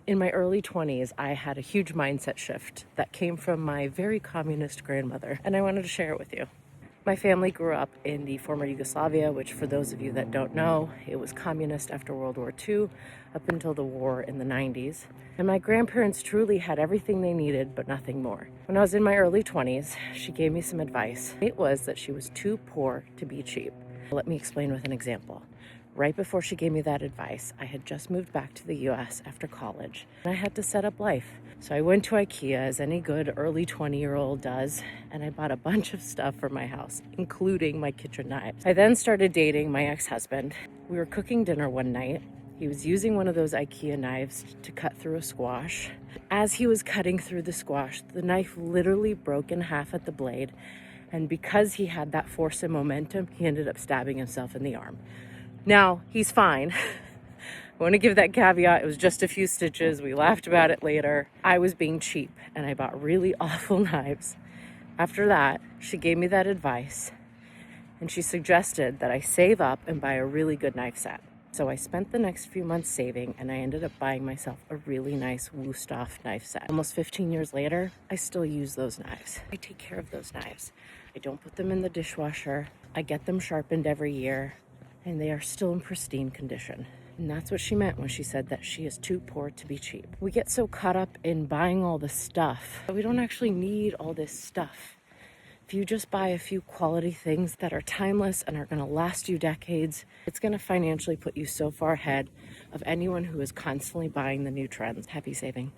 In my early 20s, I had a huge mindset shift that came from my very communist grandmother, and I wanted to share it with you. My family grew up in the former Yugoslavia, which, for those of you that don't know, it was communist after World War II up until the war in the 90s. And my grandparents truly had everything they needed, but nothing more. When I was in my early 20s, she gave me some advice. It was that she was too poor to be cheap. Let me explain with an example. Right before she gave me that advice, I had just moved back to the US after college, and I had to set up life. So I went to IKEA, as any good early 20-year-old does, and I bought a bunch of stuff for my house, including my kitchen knives. I then started dating my ex-husband. We were cooking dinner one night. He was using one of those IKEA knives to cut through a squash. As he was cutting through the squash, the knife literally broke in half at the blade, and because he had that force and momentum, he ended up stabbing himself in the arm. Now, he's fine. I want to give that caveat. It was just a few stitches. We laughed about it later. I was being cheap and I bought really awful knives. After that, she gave me that advice and she suggested that I save up and buy a really good knife set. So I spent the next few months saving and I ended up buying myself a really nice Wusthof knife set. Almost 15 years later, I still use those knives. I take care of those knives. I don't put them in the dishwasher. I get them sharpened every year, and they are still in pristine condition. And that's what she meant when she said that she is too poor to be cheap. We get so caught up in buying all the stuff, but we don't actually need all this stuff. If you just buy a few quality things that are timeless and are gonna last you decades, it's gonna financially put you so far ahead of anyone who is constantly buying the new trends. Happy saving.